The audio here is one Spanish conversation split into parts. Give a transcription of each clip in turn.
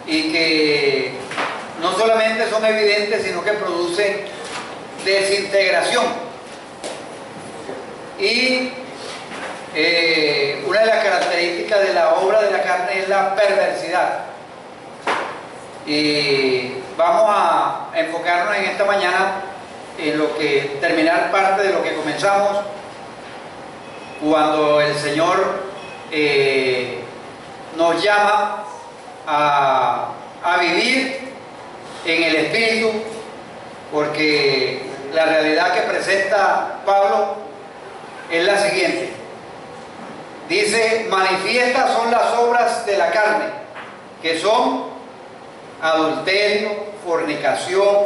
y que no solamente son evidentes, sino que producen desintegración. Y una de las características de la obra de la carne es la perversidad. Y vamos a enfocarnos en esta mañana en lo que terminar parte de lo que comenzamos cuando el Señor nos llama a vivir en el Espíritu, porque la realidad que presenta Pablo es la siguiente. Dice: manifiestas son las obras de la carne, que son adulterio, fornicación,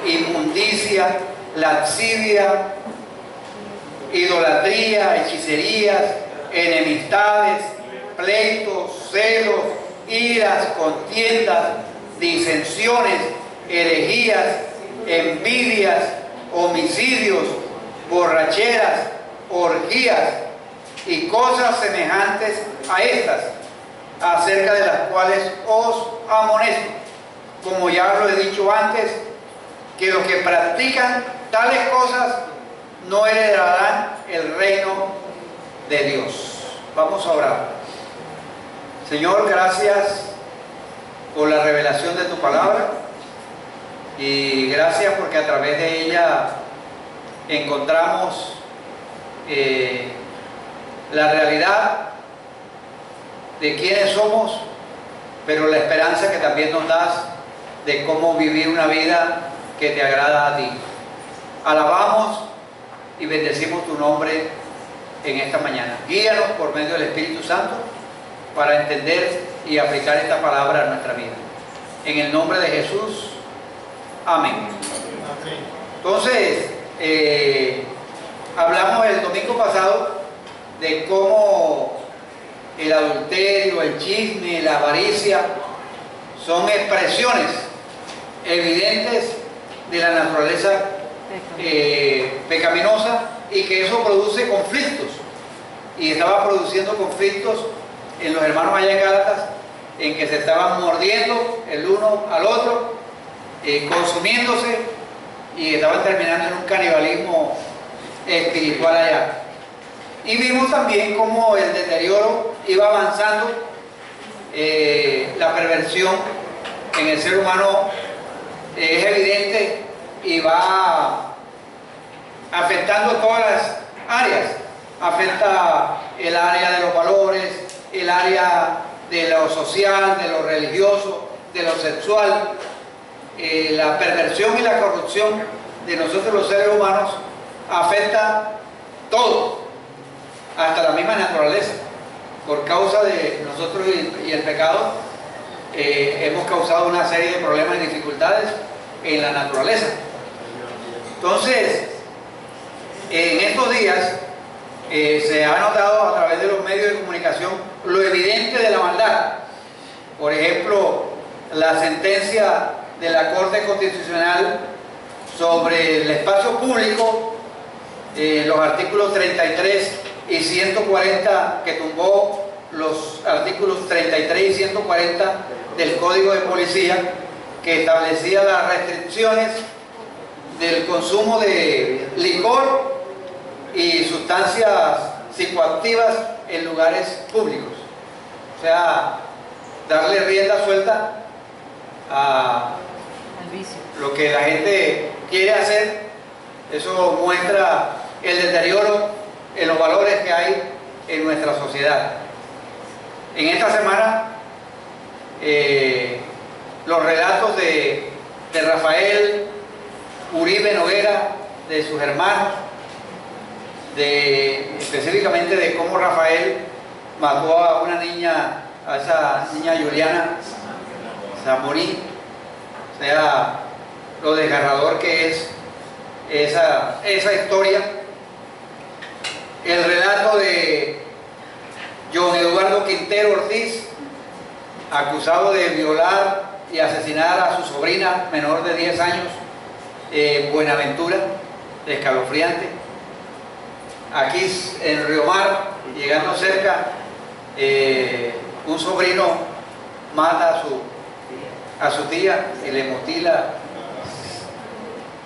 inmundicia, lascivia, idolatría, hechicerías, enemistades, pleitos, celos, iras, contiendas, disensiones, herejías, envidias, homicidios, borracheras, orgías y cosas semejantes a estas, acerca de las cuales os amonesto, como ya lo he dicho antes, que los que practican tales cosas no heredarán el reino de Dios. Vamos a orar. Señor, gracias por la revelación de tu palabra, y gracias porque a través de ella encontramos la realidad de quiénes somos, pero la esperanza que también nos das de cómo vivir una vida que te agrada a ti. Alabamos y bendecimos tu nombre en esta mañana. Guíanos por medio del Espíritu Santo para entender y aplicar esta palabra a nuestra vida. En el nombre de Jesús, amén. Entonces, hablamos el domingo pasado de cómo el adulterio, el chisme, la avaricia son expresiones evidentes de la naturaleza pecaminosa, y que eso produce conflictos, y estaba produciendo conflictos en los hermanos allá en Gálatas, en que se estaban mordiendo el uno al otro, consumiéndose, y estaban terminando en un canibalismo espiritual allá. Y vimos también cómo el deterioro iba avanzando, la perversión en el ser humano es evidente y va afectando todas las áreas. Afecta el área de los valores, el área de lo social, de lo religioso, de lo sexual. La perversión y la corrupción de nosotros los seres humanos afecta todo, hasta la misma naturaleza. Por causa de nosotros y el pecado, hemos causado una serie de problemas y dificultades en la naturaleza. Entonces, en estos días se ha notado a través de los medios de comunicación lo evidente de la maldad. Por ejemplo, la sentencia de la Corte Constitucional sobre el espacio público, los artículos 33 y 140, que tumbó los artículos 33 y 140 del Código de Policía, que establecía las restricciones del consumo de licor y sustancias psicoactivas en lugares públicos. O sea, darle rienda suelta a lo que la gente quiere hacer. Eso muestra el deterioro en los valores que hay en nuestra sociedad. En esta semana, los relatos de Rafael Uribe Noguera, de sus hermanos, específicamente de cómo Rafael mató a una niña, a esa niña Juliana Zamorín. O sea, lo desgarrador que es esa historia. El relato de John Eduardo Quintero Ortiz, acusado de violar y asesinar a su sobrina menor de 10 años, Buenaventura, escalofriante. Aquí en Río Mar, llegando cerca, un sobrino mata a su tía y le mutila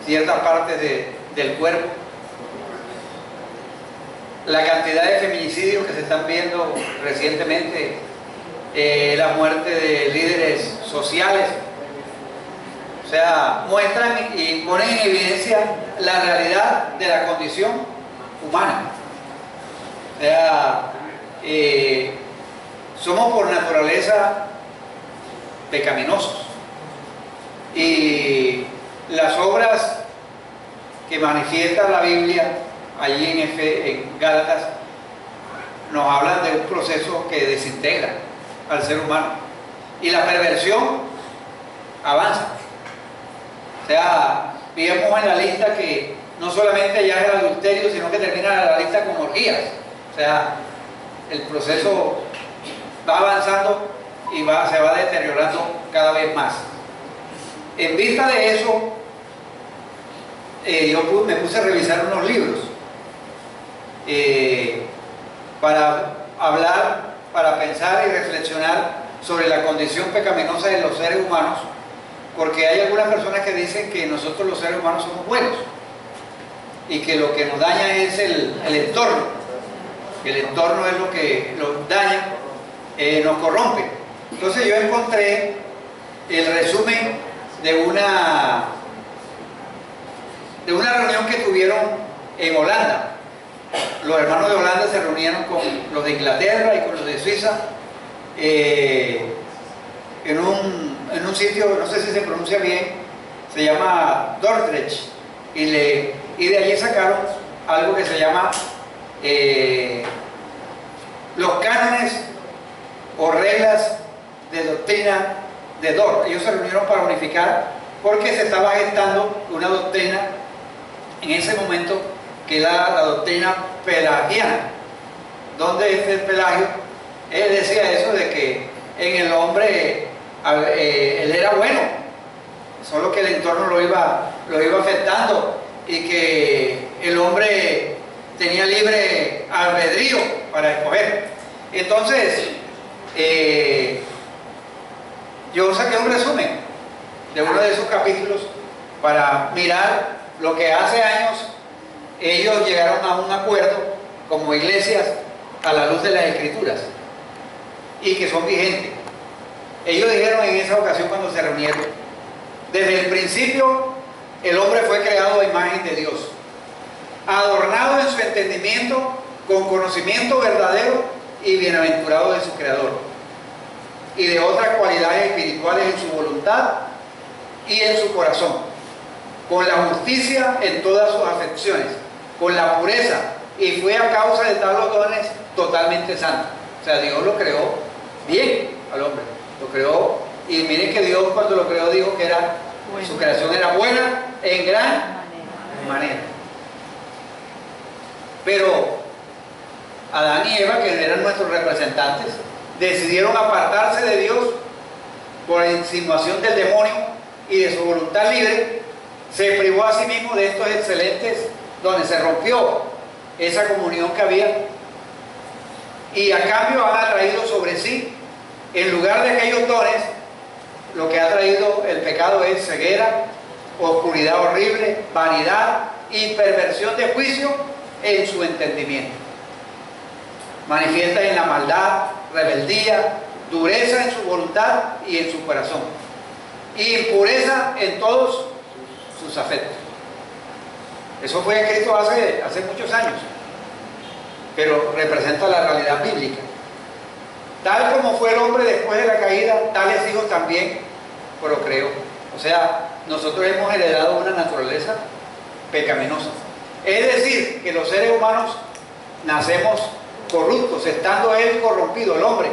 ciertas partes del cuerpo. La cantidad de feminicidios que se están viendo recientemente, la muerte de líderes sociales, o sea, muestran y ponen en evidencia la realidad de la condición humana. O sea, somos por naturaleza pecaminosos, y las obras que manifiesta la Biblia allí en Gálatas nos hablan de un proceso que desintegra al ser humano, y la perversión avanza. O sea, vemos en la lista que no solamente ya es el adulterio, sino que termina la lista con orgías. O sea, el proceso va avanzando y se va deteriorando cada vez más. En vista de eso, yo me puse a revisar unos libros para hablar, para pensar y reflexionar sobre la condición pecaminosa de los seres humanos, porque hay algunas personas que dicen que nosotros los seres humanos somos buenos y que lo que nos daña es el entorno. El entorno es lo que nos daña, nos corrompe. Entonces yo encontré el resumen de una reunión que tuvieron en Holanda. Los hermanos de Holanda se reunieron con los de Inglaterra y con los de Suiza en un sitio, no sé si se pronuncia bien, se llama Dordrecht, y de allí sacaron algo que se llama los cánones o reglas de doctrina de Dort. Ellos se reunieron para unificar, porque se estaba gestando una doctrina en ese momento que era la doctrina pelagiana, donde este Pelagio, él decía eso de que en el hombre él era bueno, solo que el entorno lo iba afectando, y que el hombre tenía libre albedrío para escoger. Entonces yo saqué un resumen de uno de esos capítulos para mirar lo que hace años ellos llegaron a un acuerdo como iglesias a la luz de las Escrituras y que son vigentes. Ellos dijeron en esa ocasión, cuando se reunieron, desde el principio el hombre fue creado a imagen de Dios, adornado en su entendimiento con conocimiento verdadero y bienaventurado de su Creador, y de otras cualidades espirituales en su voluntad y en su corazón, con la justicia en todas sus afecciones, con la pureza, y fue a causa de tales dones totalmente santo. O sea, Dios lo creó bien al hombre, lo creó, y miren que Dios cuando lo creó dijo que su creación era buena en gran manera. Pero Adán y Eva, que eran nuestros representantes, decidieron apartarse de Dios por la insinuación del demonio, y de su voluntad libre se privó a sí mismo de estos excelentes dones. Se rompió esa comunión que había, y a cambio han atraído sobre sí, en lugar de aquellos dones, lo que ha traído el pecado es ceguera, oscuridad horrible, vanidad y perversión de juicio en su entendimiento. Manifiesta en la maldad, rebeldía, dureza en su voluntad y en su corazón, y impureza en todos sus afectos. Eso fue escrito hace muchos años, pero representa la realidad bíblica. Tal como fue el hombre después de la caída, tales hijos también procreó. O sea, nosotros hemos heredado una naturaleza pecaminosa. Es decir, que los seres humanos nacemos corruptos, estando él corrompido, el hombre,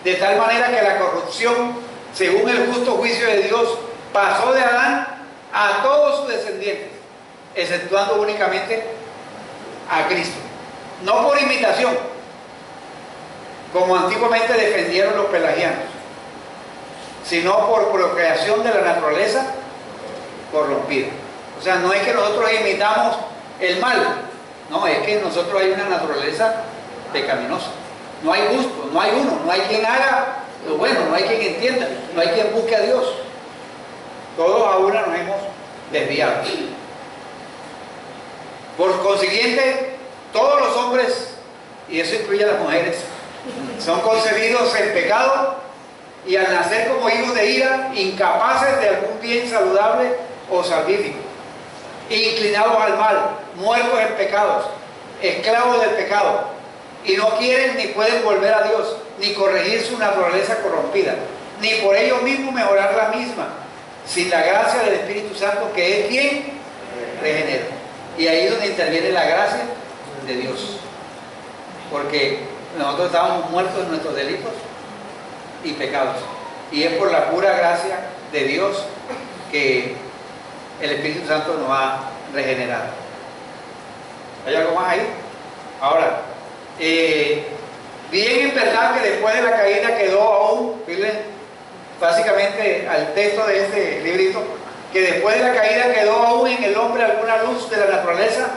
de tal manera que la corrupción, según el justo juicio de Dios, pasó de Adán a todos sus descendientes, exceptuando únicamente a Cristo. No por imitación, como antiguamente defendieron los pelagianos, sino por procreación de la naturaleza corrompida. O sea, no es que nosotros imitamos el mal, no, es que nosotros hay una naturaleza pecaminosa. No hay gusto, no hay uno, no hay quien haga lo bueno, no hay quien entienda, no hay quien busque a Dios. Todos a una nos hemos desviado. Por consiguiente, todos los hombres, y eso incluye a las mujeres, son concebidos en pecado y al nacer como hijos de ira, incapaces de algún bien saludable o salvífico, inclinados al mal, muertos en pecados, esclavos del pecado, y no quieren ni pueden volver a Dios, ni corregir su naturaleza corrompida, ni por ellos mismos mejorar la misma, sin la gracia del Espíritu Santo, que es quien regenera. Y ahí es donde interviene la gracia de Dios, porque nosotros estábamos muertos en nuestros delitos y pecados, y es por la pura gracia de Dios que el Espíritu Santo nos ha regenerado. ¿Hay algo más ahí? Ahora, bien en verdad que después de la caída quedó aún, fíjense, básicamente al texto de este librito, que después de la caída quedó aún en el hombre alguna luz de la naturaleza,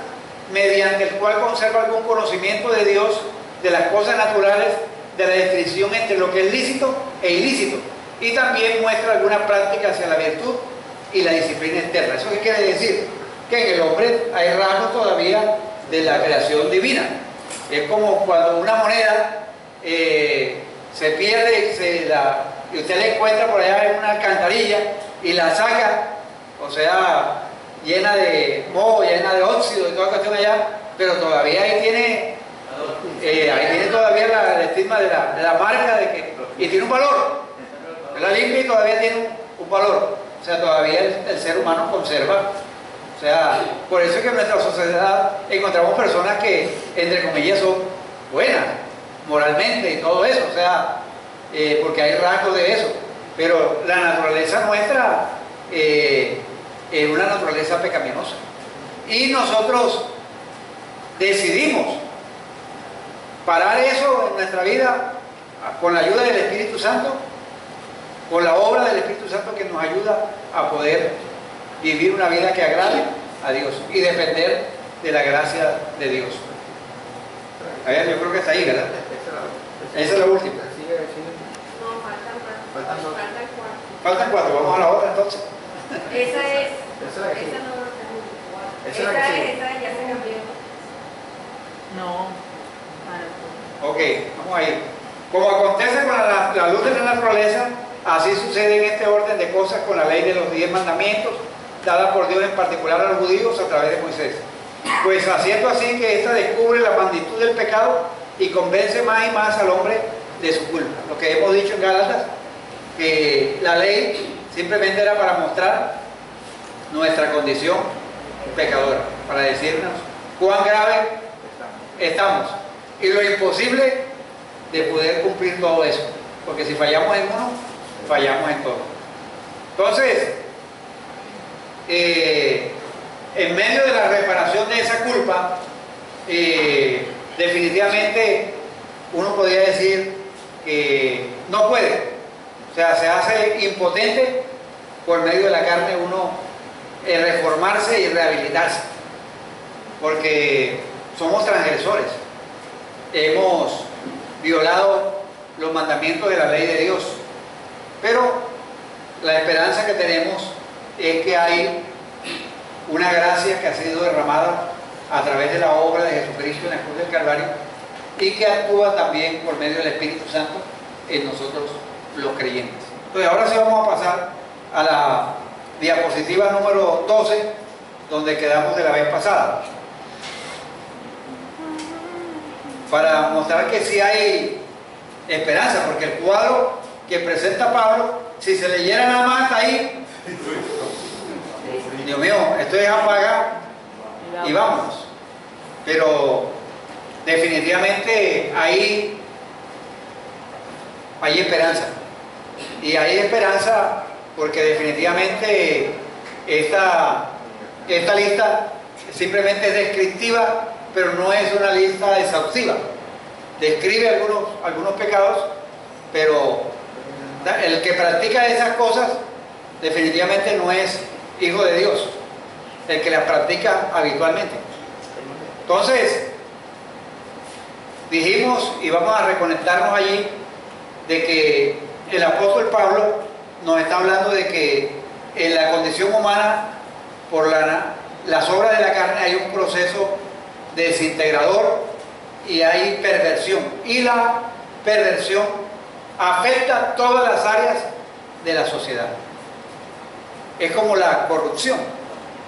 mediante el cual conserva algún conocimiento de Dios, de las cosas naturales, de la distinción entre lo que es lícito e ilícito, y también muestra alguna práctica hacia la virtud y la disciplina externa. ¿Eso qué quiere decir? Que en el hombre hay rasgos todavía de la creación divina. Es como cuando una moneda se pierde y usted la encuentra por allá en una alcantarilla y la saca, o sea, llena de moho, llena de óxido y toda cuestión allá, pero todavía ahí tiene todavía el estigma de la marca de que, y tiene un valor. La limpia y todavía tiene un valor. O sea, todavía el ser humano conserva. O sea, por eso es que en nuestra sociedad encontramos personas que, entre comillas, son buenas moralmente y todo eso. O sea, porque hay rasgos de eso. Pero la naturaleza nuestra es una naturaleza pecaminosa. Y nosotros decidimos parar eso en nuestra vida con la ayuda del Espíritu Santo, con la obra del Espíritu Santo que nos ayuda a poder vivir una vida que agrade a Dios y depender de la gracia de Dios. A ver, yo creo que está ahí, ¿verdad? Esa es la última. No, faltan cuatro. Faltan cuatro, vamos a la otra entonces. Esa es. Esa es la que Esa sigue. no la tengo. Esa es la que sigue. Esa ya se cambió. No. Ok, vamos a ir. Como acontece con la luz de la naturaleza, así sucede en este orden de cosas con la ley de los 10 mandamientos, dada por Dios en particular a los judíos a través de Moisés. Pues haciendo así que ésta descubre la magnitud del pecado y convence más y más al hombre de su culpa. Lo que hemos dicho en Gálatas, que la ley simplemente era para mostrar nuestra condición pecadora, para decirnos cuán grave estamos y lo imposible de poder cumplir todo eso, porque si fallamos en uno, fallamos en todo. Entonces, en medio de la reparación de esa culpa, definitivamente uno podría decir que no puede, o sea, se hace impotente por medio de la carne uno reformarse y rehabilitarse, porque somos transgresores, hemos violado los mandamientos de la ley de Dios, pero la esperanza que tenemos es que hay una gracia que ha sido derramada a través de la obra de Jesucristo en la cruz del Calvario y que actúa también por medio del Espíritu Santo en nosotros los creyentes. Entonces ahora sí vamos a pasar a la diapositiva número 12, donde quedamos de la vez pasada, para mostrar que sí hay esperanza, porque el cuadro que presenta Pablo, si se leyera nada más hasta ahí, Dios mío, esto es apagar y vámonos. Pero definitivamente hay esperanza. Y hay esperanza porque definitivamente esta lista simplemente es descriptiva, pero no es una lista exhaustiva. Describe algunos pecados, pero el que practica esas cosas definitivamente no es hijo de Dios, el que las practica habitualmente. Entonces, dijimos, y vamos a reconectarnos allí, de que el apóstol Pablo nos está hablando de que en la condición humana, por las obras de la carne, hay un proceso desintegrador y hay perversión. Y la perversión afecta todas las áreas de la sociedad. Es como la corrupción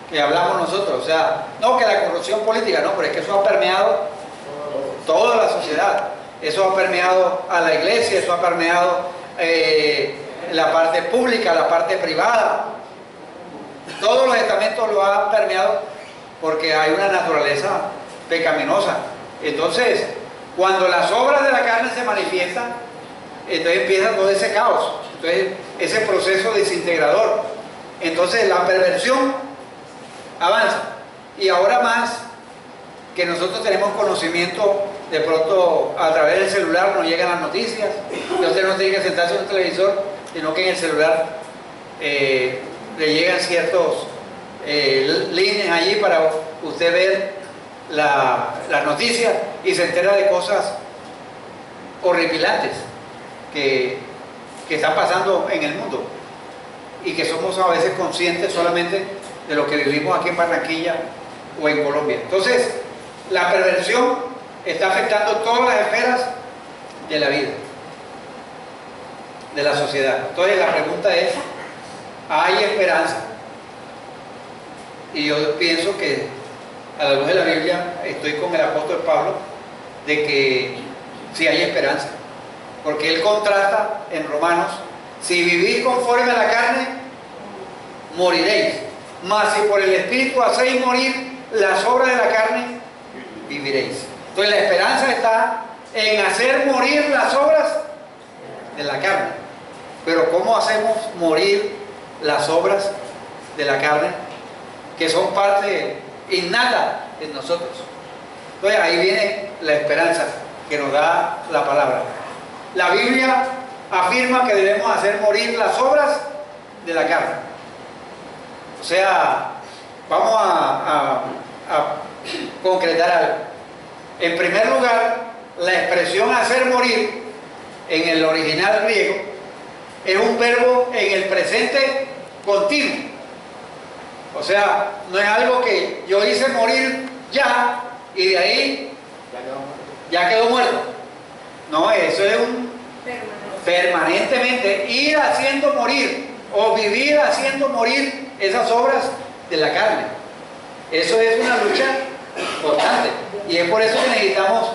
que hablamos nosotros, o sea, no que la corrupción política, no, pero es que eso ha permeado toda la sociedad, eso ha permeado a la iglesia, eso ha permeado la parte pública, la parte privada, todos los estamentos lo ha permeado porque hay una naturaleza pecaminosa. Entonces, cuando las obras de la carne se manifiestan, entonces empieza todo ese caos, entonces ese proceso desintegrador. Entonces la perversión avanza. Y ahora más que nosotros tenemos conocimiento, de pronto a través del celular nos llegan las noticias, y usted no tiene que sentarse en un televisor, sino que en el celular le llegan ciertos líneas allí para usted ver las noticias y se entera de cosas horripilantes que están pasando en el mundo y que somos a veces conscientes solamente de lo que vivimos aquí en Barranquilla o en Colombia. Entonces, la perversión está afectando todas las esferas de la vida, de la sociedad. Entonces, la pregunta es, ¿hay esperanza? Y yo pienso que, a la luz de la Biblia, estoy con el apóstol Pablo, de que sí hay esperanza. Porque él contrasta en Romanos, si vivís conforme a la carne, moriréis. Mas si por el Espíritu hacéis morir las obras de la carne, viviréis. Entonces la esperanza está en hacer morir las obras de la carne. Pero ¿cómo hacemos morir las obras de la carne? Que son parte innata en nosotros. Entonces ahí viene la esperanza que nos da la palabra. La Biblia afirma que debemos hacer morir las obras de la carne. O sea, vamos a concretar algo. En primer lugar, la expresión hacer morir en el original griego es un verbo en el presente continuo. O sea, no es algo que yo hice morir ya y de ahí ya quedó muerto. No, eso es un permanentemente ir haciendo morir o vivir haciendo morir esas obras de la carne. Eso es una lucha constante y es por eso que necesitamos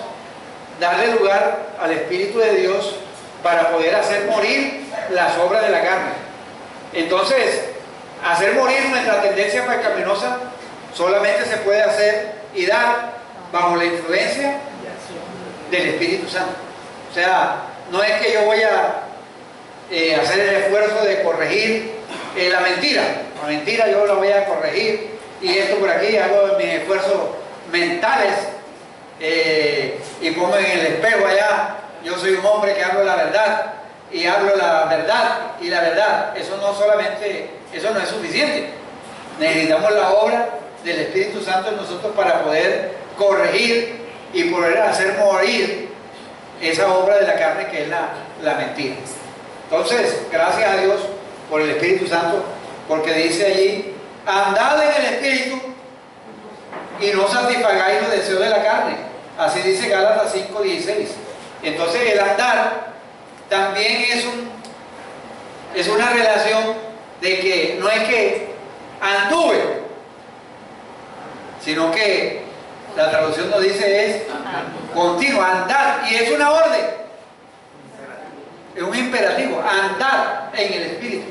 darle lugar al Espíritu de Dios para poder hacer morir las obras de la carne. Entonces, hacer morir nuestra tendencia pecaminosa solamente se puede hacer y dar bajo la influencia del Espíritu Santo. O sea, no es que yo voy a hacer el esfuerzo de corregir la mentira. La mentira yo la voy a corregir y esto por aquí, hago mis esfuerzos mentales y pongo en el espejo allá, yo soy un hombre que hablo la verdad y hablo la verdad y la verdad. Eso no es suficiente. Necesitamos la obra del Espíritu Santo en nosotros para poder corregir y poder hacer morir esa obra de la carne que es la mentira. Entonces, gracias a Dios por el Espíritu Santo, porque dice allí, andad en el Espíritu y no satisfagáis los deseos de la carne. Así dice Gálatas 5:16. Entonces el andar también es una relación de que no es que anduve, sino que la traducción nos dice es continuo, andar, y es una orden, es un imperativo, andar en el Espíritu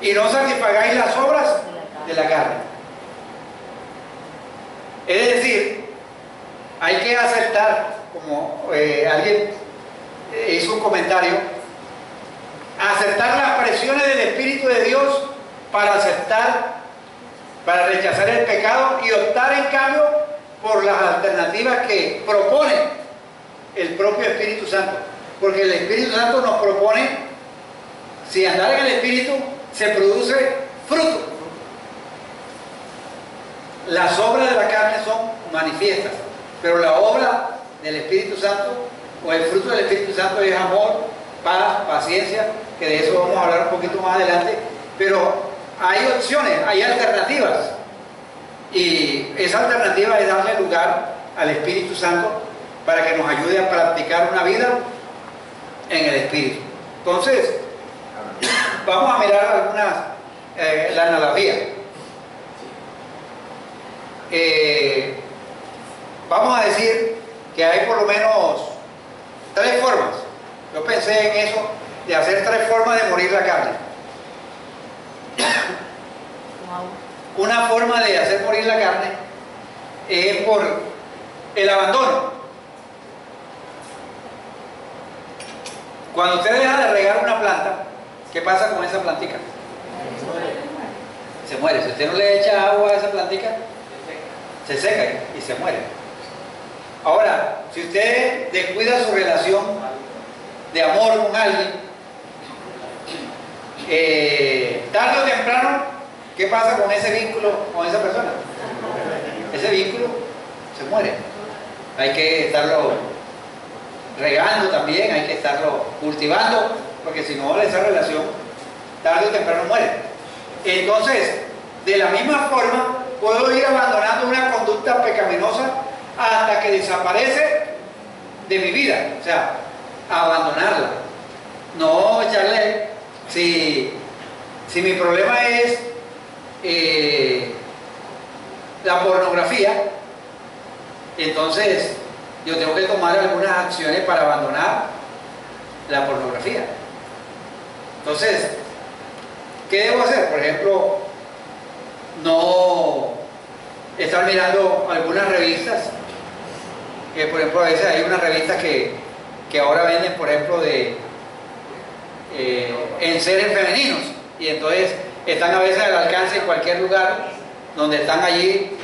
y no satisfagáis las obras de la carne. Es decir, hay que aceptar, como alguien hizo un comentario, aceptar las presiones del Espíritu de Dios para rechazar el pecado y optar en cambio por las alternativas que propone el propio Espíritu Santo. Porque el Espíritu Santo nos propone, si andar en el Espíritu, se produce fruto. Las obras de la carne son manifiestas, pero la obra del Espíritu Santo, o el fruto del Espíritu Santo, es amor, paz, paciencia, que de eso vamos a hablar un poquito más adelante, pero hay opciones, hay alternativas. Y esa alternativa es darle lugar al Espíritu Santo para que nos ayude a practicar una vida en el Espíritu. Entonces, vamos a mirar algunas, la analogía. Vamos a decir que hay por lo menos 3 formas. Yo pensé en eso, de hacer 3 formas de morir la carne. Una forma de hacer morir la carne es por el abandono. Cuando usted deja de regar una planta, ¿qué pasa con esa plantica? Se muere. Si usted no le echa agua a esa plantica, se seca y se muere. Ahora, si usted descuida su relación de amor con alguien, tarde o temprano, ¿qué pasa con ese vínculo con esa persona? Ese vínculo se muere. Hay que estarlo regando también, hay que estarlo cultivando, porque si no, esa relación tarde o temprano muere. Entonces, de la misma forma, puedo ir abandonando una conducta pecaminosa hasta que desaparece de mi vida. O sea, abandonarla. No echarle... Si mi problema es la pornografía, entonces yo tengo que tomar algunas acciones para abandonar la pornografía. Entonces, ¿qué debo hacer? Por ejemplo, no estar mirando algunas revistas, que por ejemplo a veces hay unas revistas que ahora venden, por ejemplo, de enseres femeninos, y entonces están a veces al alcance en cualquier lugar donde están allí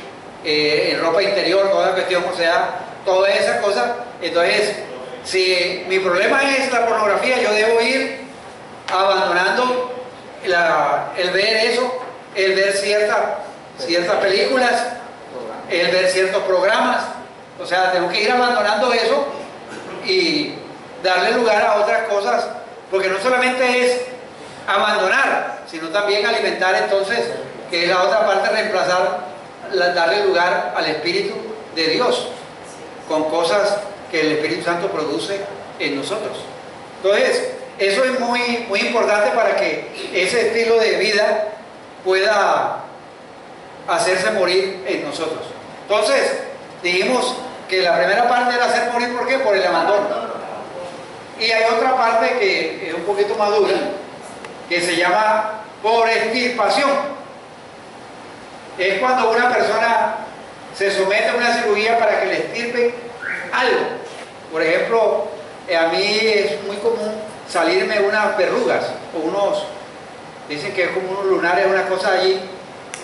en ropa interior, toda la cuestión, o sea, toda esa cosa. Entonces, si mi problema es la pornografía, yo debo ir abandonando el ver eso, el ver ciertas películas, el ver ciertos programas. O sea, tengo que ir abandonando eso y darle lugar a otras cosas, porque no solamente es abandonar, sino también alimentar, entonces, que es la otra parte, reemplazar, darle lugar al Espíritu de Dios con cosas que el Espíritu Santo produce en nosotros. Entonces, eso es muy, muy importante para que ese estilo de vida pueda hacerse morir en nosotros. Entonces, dijimos que la primera parte era hacer morir, ¿por qué? Por el abandono. Y hay otra parte que es un poquito más dura, que se llama por extirpación. Es cuando una persona se somete a una cirugía para que le extirpen algo. Por ejemplo, a mí es muy común salirme unas verrugas o unos, dicen que es como unos lunares, una cosa allí,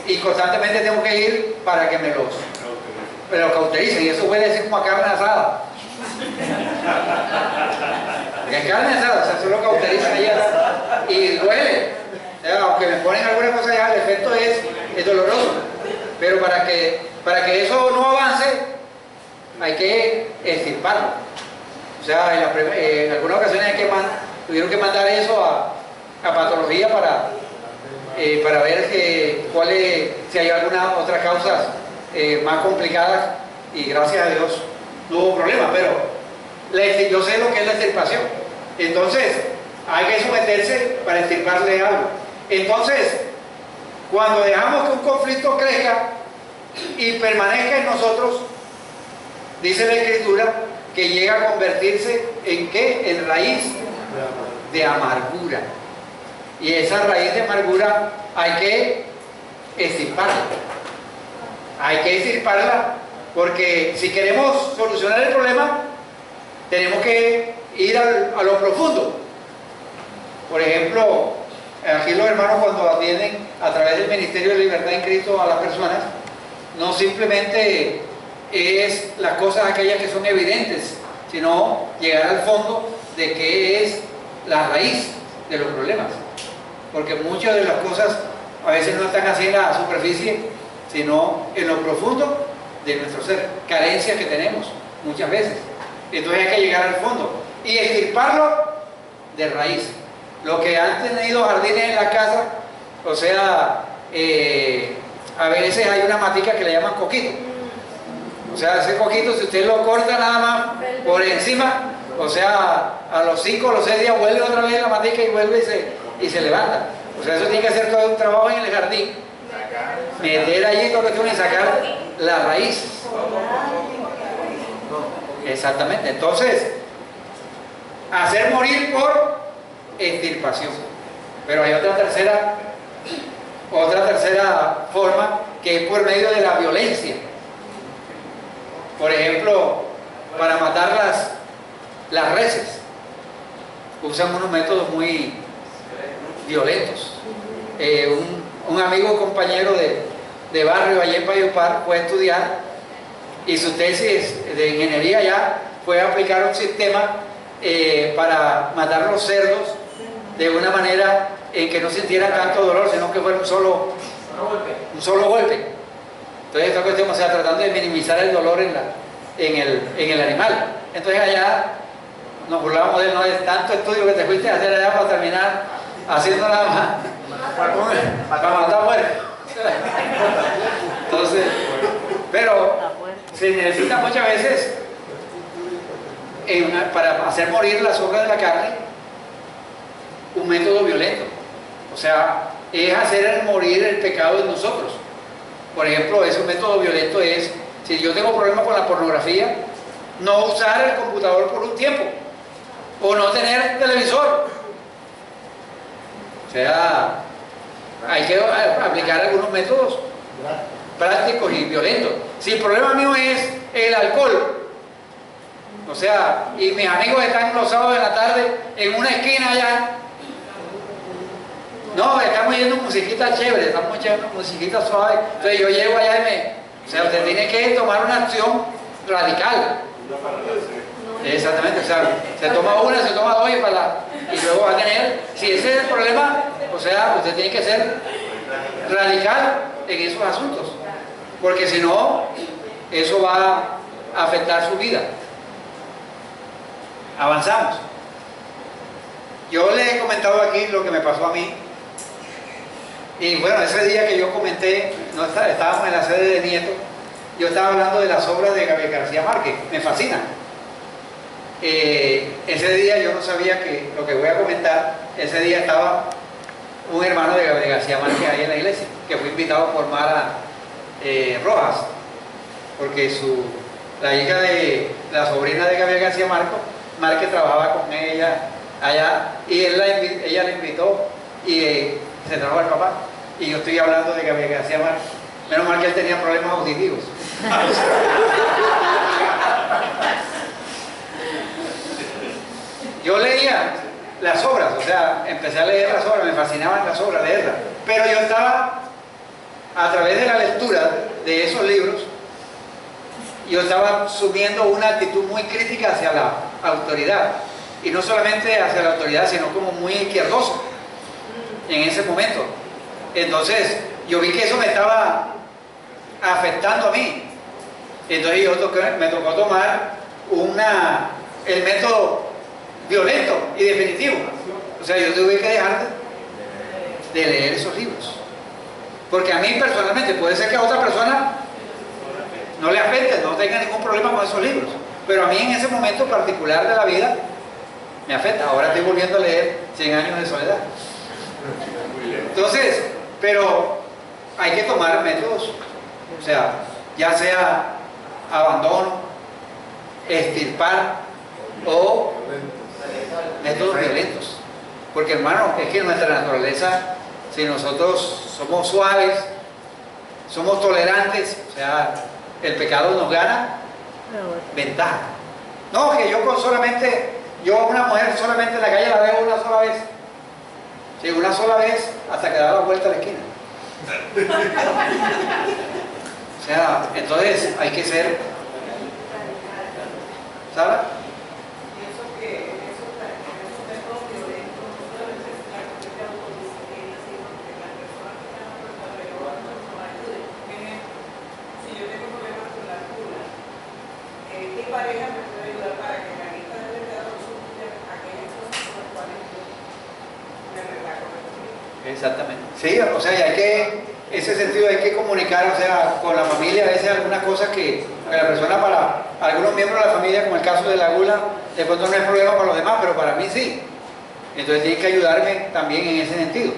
y constantemente tengo que ir para que me los cautericen, y eso puede decir como a carne asada. Porque es carne asada, o sea, se lo cauterizan allá y duele. O sea, aunque me ponen alguna cosa allá, el efecto es doloroso. Pero para que eso no avance, hay que extirparlo. O sea, en algunas ocasiones tuvieron que mandar eso a patología para ver si hay alguna otra causa más complicadas, y gracias a Dios no hubo problema, pero yo sé lo que es la extirpación. Entonces, hay que someterse para extirparle algo. Entonces, cuando dejamos que un conflicto crezca y permanezca en nosotros, dice la Escritura que llega a convertirse ¿en qué? En raíz de amargura. Y esa raíz de amargura hay que extirparla. Hay que extirparla, porque si queremos solucionar el problema, tenemos que ir a lo profundo. Por ejemplo, aquí los hermanos, cuando atienden a través del Ministerio de Libertad en Cristo a las personas, no simplemente es las cosas aquellas que son evidentes, sino llegar al fondo de qué es la raíz de los problemas. Porque muchas de las cosas a veces no están así en la superficie, sino en lo profundo de nuestro ser, carencias que tenemos muchas veces. Entonces hay que llegar al fondo y extirparlo de raíz. Los que han tenido jardines en la casa O sea, a veces hay una matica que le llaman coquito. O sea, ese coquito, si usted lo corta nada más por encima, o sea, a los 5 o los 6 días vuelve otra vez la matica y vuelve y se levanta. O sea, eso tiene que hacer todo un trabajo en el jardín. Meter allí todo lo que tiene y sacar la raíz. Exactamente. Entonces, hacer morir por extirpación. Pero hay otra tercera forma, que es por medio de la violencia. Por ejemplo, para matar las reses, usan unos métodos muy violentos. Un amigo, compañero de barrio allá en Valledupar fue a estudiar y su tesis de ingeniería ya fue a aplicar un sistema para matar los cerdos de una manera en que no sintieran tanto dolor, sino que fuera un solo golpe. Entonces esta cuestión, o sea, tratando de minimizar el dolor en el animal. Entonces allá nos burlábamos de él, no de tanto estudio que te fuiste a hacer allá para terminar haciendo nada más para matar puerco. Entonces, pero se necesita muchas veces para hacer morir la sobra de la carne un método violento. O sea, es hacer morir el pecado en nosotros. Por ejemplo, ese método violento es, si yo tengo problemas con la pornografía, no usar el computador por un tiempo o no tener televisor. O sea, hay que aplicar algunos métodos prácticos y violentos. Si el problema mío es el alcohol, o sea, y mis amigos están los sábados de la tarde en una esquina allá, no, estamos yendo musiquita chévere, estamos yendo musiquita suave, entonces yo llego allá o sea, usted tiene que tomar una acción radical. Exactamente, o sea, se toma una, se toma dos y luego va a tener, si ese es el problema, o sea, usted tiene que ser radical en esos asuntos, porque si no, eso va a afectar su vida. Avanzamos. Yo les he comentado aquí lo que me pasó a mí, y bueno, ese día que yo comenté, estábamos en la sede de Nieto, yo estaba hablando de las obras de Gabriel García Márquez, me fascina. Ese día yo no sabía que lo que voy a comentar, ese día estaba un hermano de Gabriel García Márquez ahí en la iglesia, que fue invitado por Mara Rojas, porque la hija de la sobrina de Gabriel García Márquez trabajaba con ella allá, y ella la invitó y se trajo al papá, y yo estoy hablando de Gabriel García Márquez. Menos mal que él tenía problemas auditivos. Yo leía las obras, o sea, empecé a leer las obras, me fascinaban las obras, leerlas, pero yo estaba, a través de la lectura de esos libros, yo estaba asumiendo una actitud muy crítica hacia la autoridad, y no solamente hacia la autoridad, sino como muy izquierdosa en ese momento. Entonces yo vi que eso me estaba afectando a mí, entonces me tocó tomar el método violento y definitivo. O sea, yo tuve que dejar de leer esos libros, porque a mí personalmente, puede ser que a otra persona no le afecte, no tenga ningún problema con esos libros, pero a mí en ese momento particular de la vida me afecta. Ahora estoy volviendo a leer 100 años de soledad. Entonces, pero hay que tomar métodos, o sea, ya sea abandono, extirpar o métodos violentos, porque hermano, es que nuestra naturaleza, si nosotros somos suaves, somos tolerantes, o sea, el pecado nos gana ventaja. No, que yo a una mujer solamente en la calle la veo una sola vez, sí, una sola vez hasta que da la vuelta a la esquina. O sea, entonces hay que ser, ¿sabes? Pareja me puede ayudar para que la lista de pecado suya aquellas cosas por las cuales yo me retraigo. Si yo tengo problemas con la altura, ¿qué pareja me puede ayudar para que la lista de pecado suya aquellas cosas por las cuales yo me retraigo? Exactamente. Sí, o sea, y hay que, ese sentido hay que comunicar, o sea, con la familia, a veces algunas cosas que la persona, para algunos miembros de la familia, como el caso de la gula, de pronto no es problema para los demás, pero para mí sí. Entonces tiene que ayudarme también en ese sentido.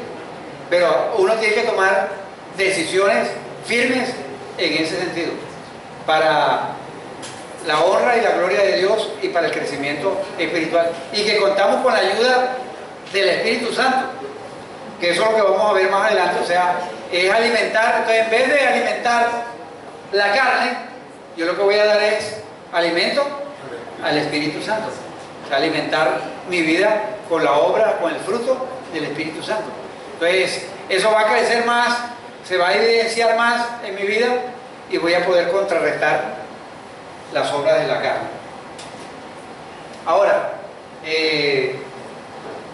Pero uno tiene que tomar decisiones firmes en ese sentido, para la honra y la gloria de Dios y para el crecimiento espiritual. Y que contamos con la ayuda del Espíritu Santo, que eso es lo que vamos a ver más adelante. O sea, es alimentar. Entonces, en vez de alimentar la carne, yo lo que voy a dar es alimento al Espíritu Santo. O sea, alimentar mi vida con la obra, con el fruto del Espíritu Santo. Entonces, eso va a crecer más, se va a evidenciar más en mi vida y voy a poder contrarrestar las obras de la carne. Ahora, de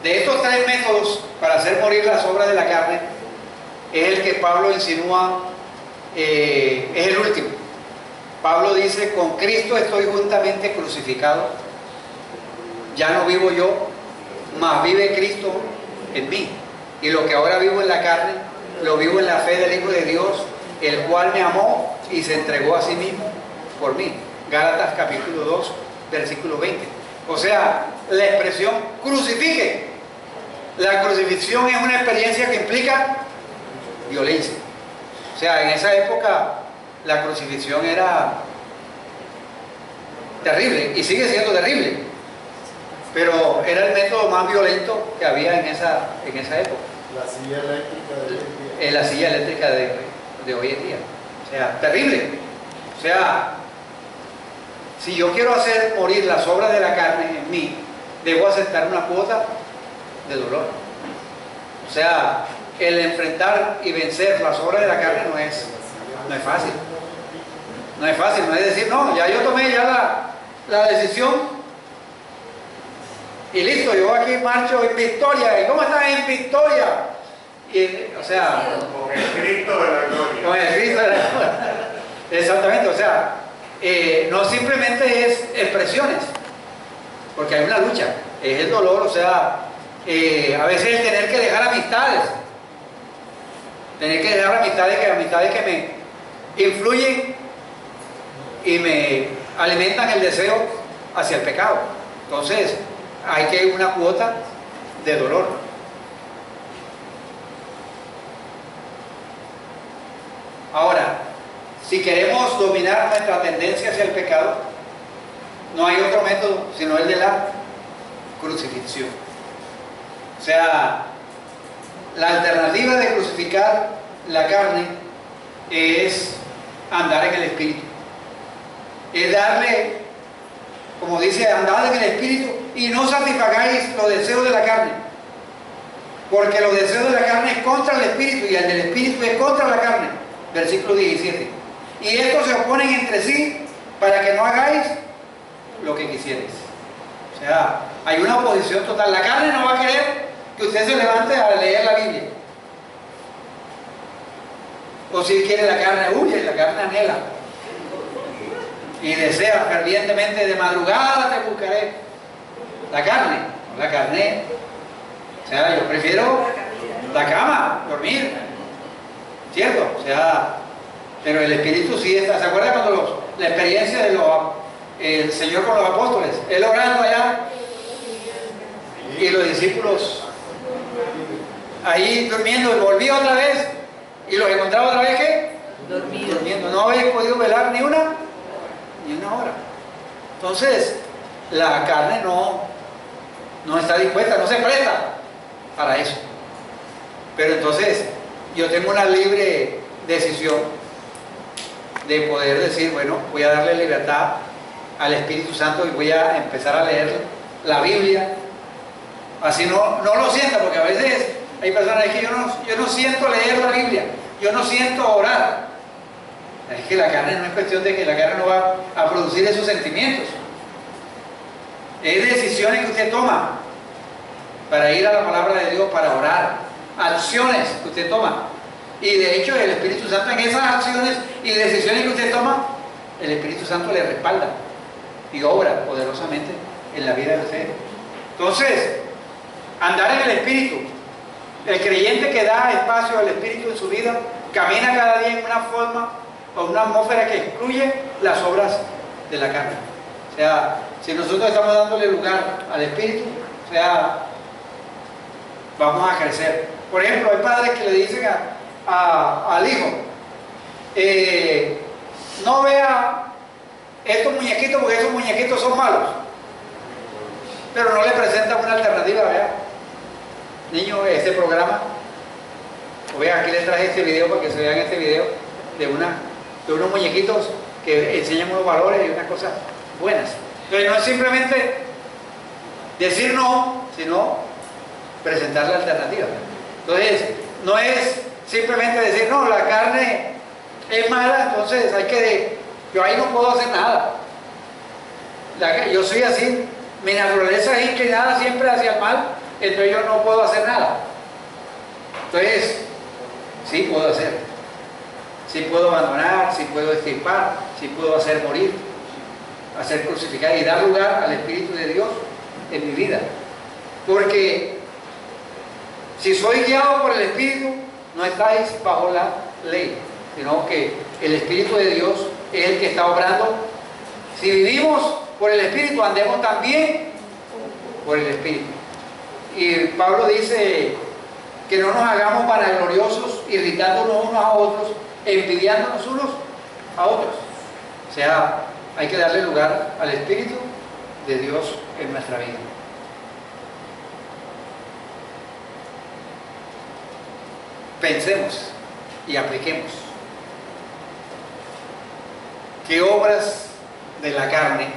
estos tres métodos para hacer morir las obras de la carne, es el que Pablo insinúa, es el último. Pablo dice: con Cristo estoy juntamente crucificado, ya no vivo yo, mas vive Cristo en mí. Y lo que ahora vivo en la carne, lo vivo en la fe del Hijo de Dios, el cual me amó y se entregó a sí mismo por mí. Gálatas capítulo 2, versículo 20. O sea, la expresión crucifique. La crucifixión es una experiencia que implica violencia. O sea, en esa época la crucifixión era terrible y sigue siendo terrible, pero era el método más violento que había en esa época. La silla eléctrica de hoy en día. Es la silla eléctrica de hoy en día. O sea, terrible. O sea, si yo quiero hacer morir las obras de la carne en mí, debo aceptar una cuota de dolor. O sea, el enfrentar y vencer las obras de la carne no es fácil. No es fácil, no es decir, no, ya yo tomé ya la decisión y listo, yo aquí marcho en victoria. ¿Y cómo estás en victoria? Y, o sea, Con el Cristo de la gloria. con el Cristo de la gloria. Exactamente, o sea, no simplemente es expresiones, porque hay una lucha, es el dolor, o sea, a veces el tener que dejar amistades, amistades que me influyen y me alimentan el deseo hacia el pecado. Entonces, hay que ir una cuota de dolor. Ahora, si queremos dominar nuestra tendencia hacia el pecado, no hay otro método sino el de la crucifixión. O sea, la alternativa de crucificar la carne es andar en el Espíritu. Es darle, como dice, andad en el Espíritu y no satisfagáis los deseos de la carne. Porque los deseos de la carne es contra el Espíritu y el del Espíritu es contra la carne. Versículo 17. Y estos se oponen entre sí para que no hagáis lo que quisierais. O sea, hay una oposición total. La carne no va a querer que usted se levante a leer la Biblia. O si quiere la carne, huye, la carne anhela. Y desea fervientemente: de madrugada te buscaré. La carne, o sea, yo prefiero la cama, dormir, ¿cierto? O sea, pero el Espíritu sí está. ¿Se acuerda cuando la experiencia de el Señor con los apóstoles? Él orando allá y los discípulos ahí durmiendo, y volvía otra vez y los encontraba otra vez, ¿qué? Durmiendo. No habéis podido velar ni una hora. Entonces, la carne no está dispuesta, no se presta para eso. Pero entonces, yo tengo una libre decisión de poder decir: bueno, voy a darle libertad al Espíritu Santo y voy a empezar a leer la Biblia. Así no lo sienta, porque a veces hay personas que yo no siento leer la Biblia, yo no siento orar. Es que la carne no es cuestión de que la carne no va a producir esos sentimientos. Es decisiones que usted toma para ir a la palabra de Dios, para orar, acciones que usted toma. Y de hecho el Espíritu Santo, en esas acciones y decisiones que usted toma, el Espíritu Santo le respalda y obra poderosamente en la vida de usted. Entonces, andar en el Espíritu El creyente que da espacio al Espíritu en su vida camina cada día en una forma o una atmósfera que excluye las obras de la carne. O sea, si nosotros estamos dándole lugar al Espíritu, o sea, vamos a crecer. Por ejemplo, hay padres que le dicen al hijo, no vea estos muñequitos porque esos muñequitos son malos, pero no le presentan una alternativa. Vea, niño, este programa, o vea, aquí les traje este video para que se vean este video de unos muñequitos que enseñan unos valores y unas cosas buenas. Entonces no es simplemente decir no, sino presentar la alternativa. Entonces no es simplemente decir no, la carne es mala, entonces yo ahí no puedo hacer nada. Yo soy así, mi naturaleza es inclinada siempre hacia el mal, entonces yo no puedo hacer nada. Entonces sí puedo hacer, sí puedo abandonar, sí puedo extirpar, sí puedo hacer morir, hacer crucificar y dar lugar al Espíritu de Dios en mi vida. Porque si soy guiado por el Espíritu, no estáis bajo la ley, sino que el Espíritu de Dios es el que está obrando. Si vivimos por el Espíritu, andemos también por el Espíritu. Y Pablo dice que no nos hagamos vanagloriosos, irritándonos unos a otros, envidiándonos unos a otros. O sea, hay que darle lugar al Espíritu de Dios en nuestra vida. Pensemos y apliquemos. ¿Qué obras de la carne?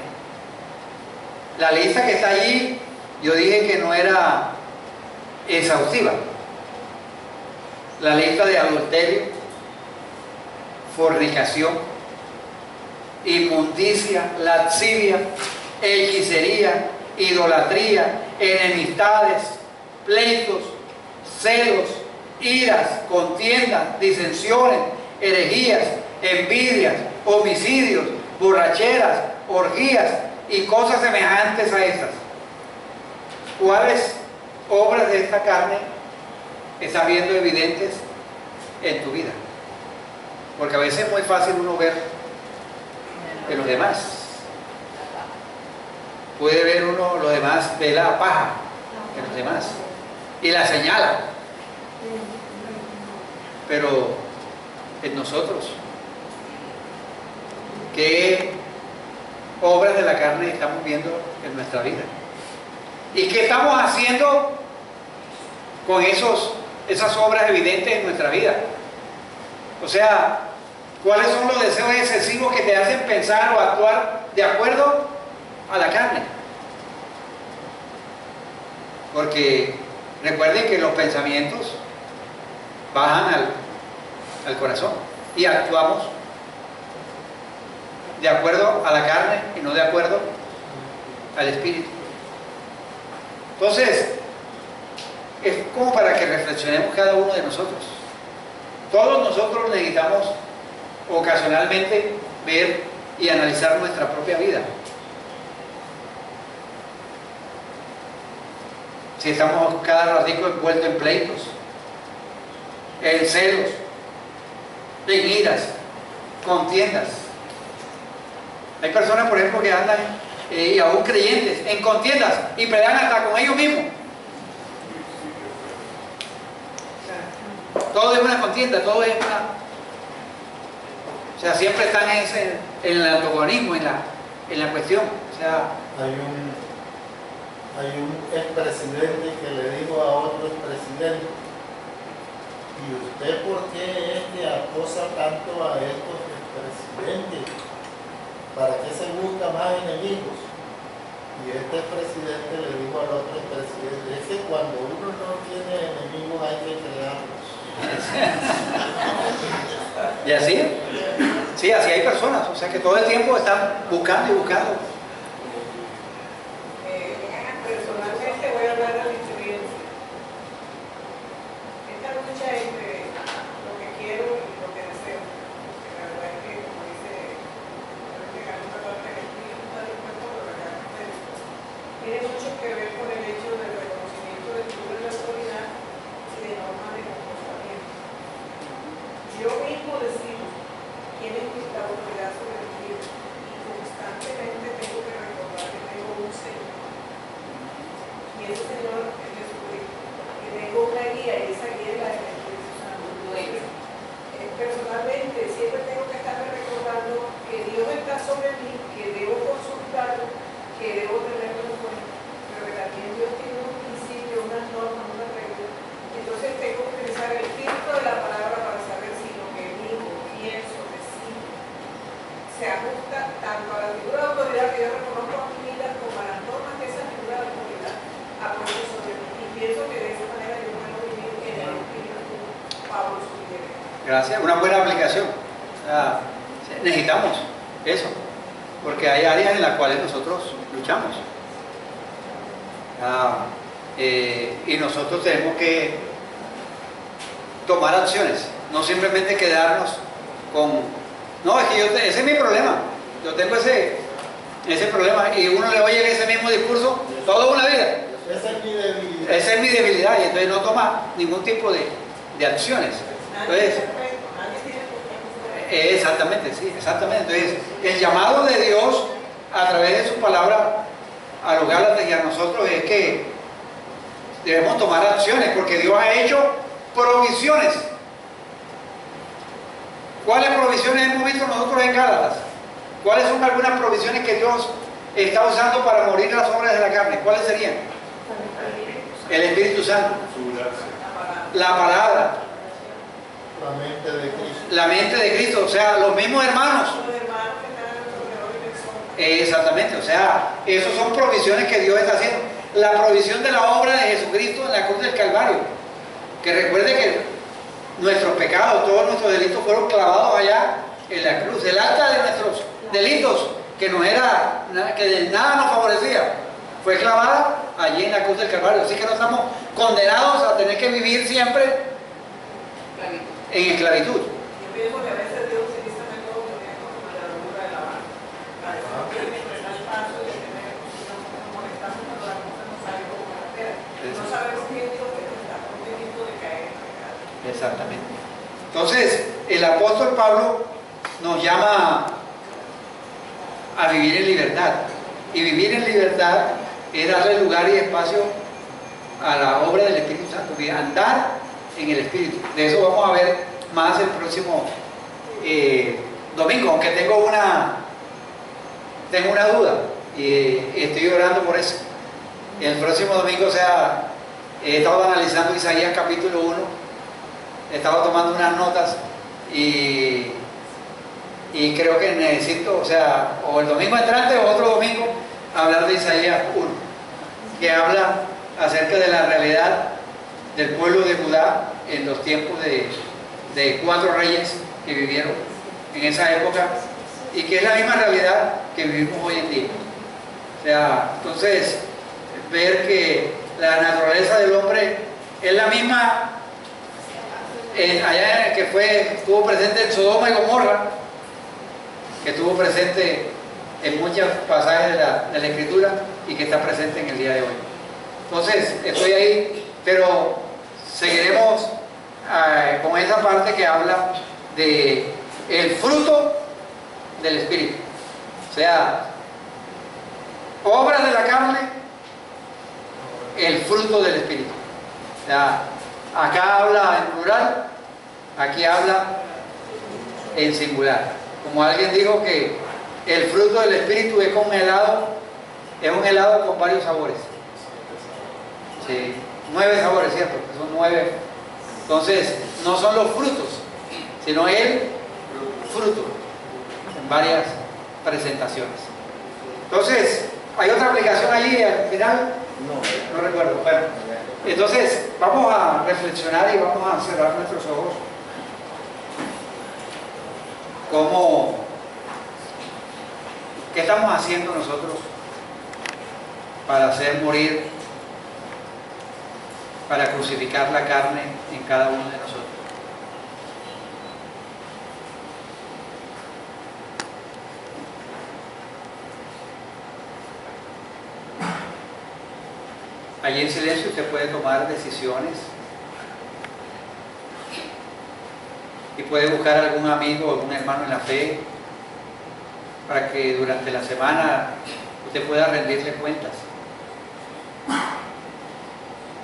La lista que está allí, yo dije que no era exhaustiva. La lista de adulterio, fornicación, inmundicia, lascivia, hechicería, idolatría, enemistades, pleitos, celos, iras, contiendas, disensiones, herejías, envidias, homicidios, borracheras, orgías y cosas semejantes a estas. ¿Cuáles obras de esta carne están viendo evidentes en tu vida? Porque a veces es muy fácil uno ver en los demás. Puede ver uno los demás, ve la paja en los demás y la señala. Pero en nosotros, ¿qué obras de la carne estamos viendo en nuestra vida? ¿Y qué estamos haciendo con esas obras evidentes en nuestra vida? O sea, ¿cuáles son los deseos excesivos que te hacen pensar o actuar de acuerdo a la carne? Porque recuerden que los pensamientos bajan al corazón y actuamos de acuerdo a la carne y no de acuerdo al espíritu. Entonces, es como para que reflexionemos cada uno de nosotros. Todos nosotros necesitamos ocasionalmente ver y analizar nuestra propia vida. Si estamos cada ratico envueltos en pleitos, en celos, en iras, contiendas. Hay personas, por ejemplo, que andan, y aún creyentes, en contiendas y pelean hasta con ellos mismos. Todo es una contienda, todo es una... O sea, siempre están en el antagonismo, en la cuestión. O sea, hay un expresidente que le dijo a otro expresidente: ¿y usted por qué es que acosa tanto a estos expresidentes? ¿Para qué se busca más enemigos? Y este presidente le dijo al otro presidente: es que cuando uno no tiene enemigos hay que crearlos. ¿y así? Sí, así hay personas, o sea que todo el tiempo están buscando y buscando. Personalmente voy a hablar de mi experiencia. Esta lucha entre lo que quiero y lo que deseo. La verdad es que, como dice, una parte del espíritu está dispuesto, pero la carne está dispuesta. Tiene mucho que ver con el hecho del reconocimiento del poder de la autoridad y de no mismo decimos, ¿quién es la autoridad sobre el Espíritu? Y constantemente tengo que recordar que tengo un Señor. Y ese Señor es Jesucristo. Que tengo una guía y esa guía es la del Espíritu Santo. Personalmente siempre tengo que estarme recordando que Dios está sobre mí, que debo consultarlo, que debo tenerlo en cuenta, pero que también Dios tiene un principio, unas normas, unas reglas. Entonces tengo que utilizar el filtro de la palabra para saber si lo que digo, pienso, decido, se ajusta tanto a la figura de autoridad que yo reconozco a mi vida como a las normas que esa figura de autoridad aporta sobre mí. Y pienso que de esa manera yo puedo vivir en el Espíritu Pablo sugiere. Gracias, una buena aplicación. Necesitamos eso, porque hay áreas en las cuales nosotros luchamos. Y nosotros tenemos que tomar acciones, no simplemente quedarnos con, no, es que ese es mi problema, yo tengo ese problema, y uno le oye ese mismo discurso toda una vida. Esa es mi debilidad. Esa es mi debilidad, y entonces no toma ningún tipo de acciones. Entonces, exactamente, sí, exactamente. Entonces, el llamado de Dios a través de su palabra a los Gálatas y a nosotros es que debemos tomar acciones, porque Dios ha hecho provisiones. ¿Cuáles provisiones hemos visto nosotros en Gálatas? ¿Cuáles son algunas provisiones que Dios está usando para morir las obras de la carne? ¿Cuáles serían? El Espíritu Santo, la palabra, La mente de Cristo. la mente de Cristo, o sea, los mismos hermanos. Los hermanos que están a nuestro alrededor y que son Exactamente, o sea, esas son provisiones que Dios está haciendo. La provisión de la obra de Jesucristo en la cruz del Calvario. Que recuerde que nuestros pecados, todos nuestros delitos fueron clavados allá en la cruz. El acta de nuestros delitos, que de nada nos favorecía, fue clavada allí en la cruz del Calvario. Así que no estamos condenados a tener que vivir siempre en esclavitud. Yo pienso que a veces Dios utiliza métodos que tienen como la locura de la mano. A veces no quiere frenar el paso y tener, nos molestamos cuando la cosa no sale como carretera. No sabemos quién Dios está protegiendo de caer en pecado. Exactamente. Entonces, el apóstol Pablo nos llama a vivir en libertad. Y vivir en libertad es darle lugar y espacio a la obra del Espíritu Santo, andar en el Espíritu. De eso vamos a ver más el próximo domingo, aunque tengo una duda y estoy orando por eso. El próximo domingo, o sea, he estado analizando Isaías capítulo 1, he estado tomando unas notas y creo que necesito, o sea, o el domingo entrante o otro domingo, hablar de Isaías 1, que habla acerca de la realidad del pueblo de Judá en los tiempos de 4 reyes que vivieron en esa época, y que es la misma realidad que vivimos hoy en día. O sea, entonces, ver que la naturaleza del hombre es la misma allá que estuvo presente en Sodoma y Gomorra, que estuvo presente en muchos pasajes de la Escritura y que está presente en el día de hoy. Entonces, estoy ahí, pero seguiremos con esa parte que habla de el fruto del Espíritu. O sea, obras de la carne, el fruto del Espíritu. O sea, acá habla en plural, aquí habla en singular. Como alguien dijo que el fruto del Espíritu es un helado con varios sabores. Sí, 9 sabores, ¿cierto? Son 9. Entonces, no son los frutos, sino el fruto en varias presentaciones. Entonces, ¿hay otra aplicación allí al final? No recuerdo. Bueno, entonces vamos a reflexionar y vamos a cerrar nuestros ojos. ¿Qué estamos haciendo nosotros para hacer morir, para crucificar la carne en cada uno de nosotros? Allí en silencio usted puede tomar decisiones y puede buscar algún amigo o algún hermano en la fe para que durante la semana usted pueda rendirle cuentas.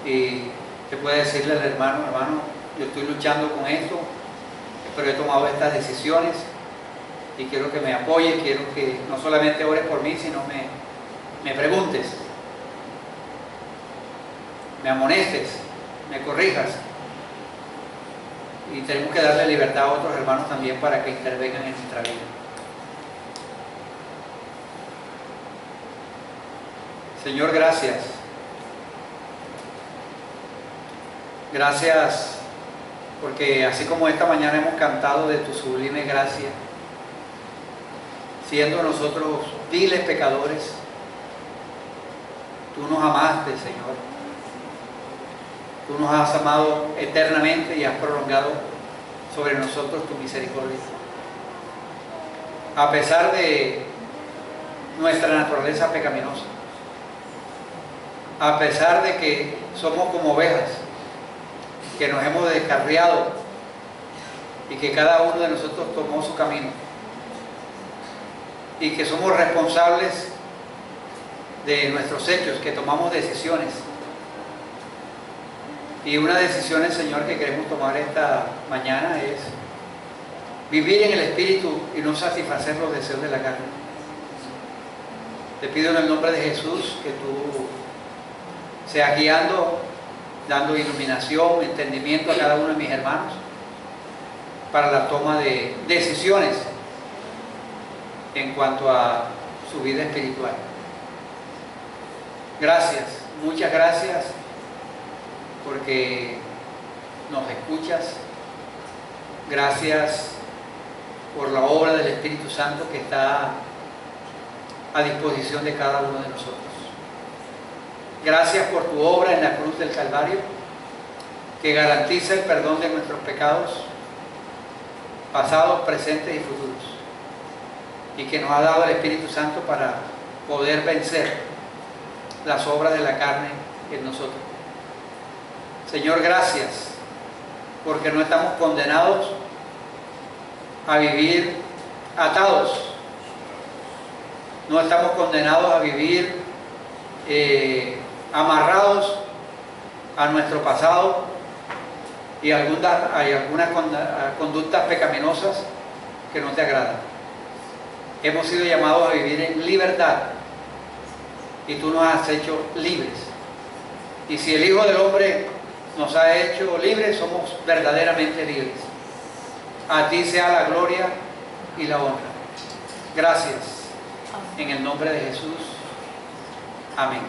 Y usted puede decirle al hermano, hermano, yo estoy luchando con esto, pero he tomado estas decisiones y quiero que me apoye, quiero que no solamente ores por mí, sino me preguntes, me amonestes, me corrijas. Y tenemos que darle libertad a otros hermanos también para que intervengan en nuestra vida. Señor, gracias. Gracias porque así como esta mañana hemos cantado de tu sublime gracia, siendo nosotros viles pecadores, tú nos amaste, Señor. Tú nos has amado eternamente y has prolongado sobre nosotros tu misericordia. A pesar de nuestra naturaleza pecaminosa, a pesar de que somos como ovejas, que nos hemos descarriado y que cada uno de nosotros tomó su camino y que somos responsables de nuestros hechos, que tomamos decisiones. Y una decisión, Señor, que queremos tomar esta mañana es vivir en el Espíritu y no satisfacer los deseos de la carne. Te pido en el nombre de Jesús que tú seas guiando, dando iluminación, entendimiento a cada uno de mis hermanos para la toma de decisiones en cuanto a su vida espiritual. Gracias, muchas gracias, porque nos escuchas. Gracias por la obra del Espíritu Santo que está a disposición de cada uno de nosotros. Gracias por tu obra en la cruz del Calvario, que garantiza el perdón de nuestros pecados, pasados, presentes y futuros, y que nos ha dado el Espíritu Santo para poder vencer las obras de la carne en nosotros. Señor, gracias, porque no estamos condenados a vivir atados, no estamos condenados a vivir amarrados a nuestro pasado y algunas conductas pecaminosas que no te agradan. Hemos sido llamados a vivir en libertad y tú nos has hecho libres. Y si el Hijo del Hombre nos ha hecho libres, somos verdaderamente libres. A ti sea la gloria y la honra. Gracias. En el nombre de Jesús. Amén.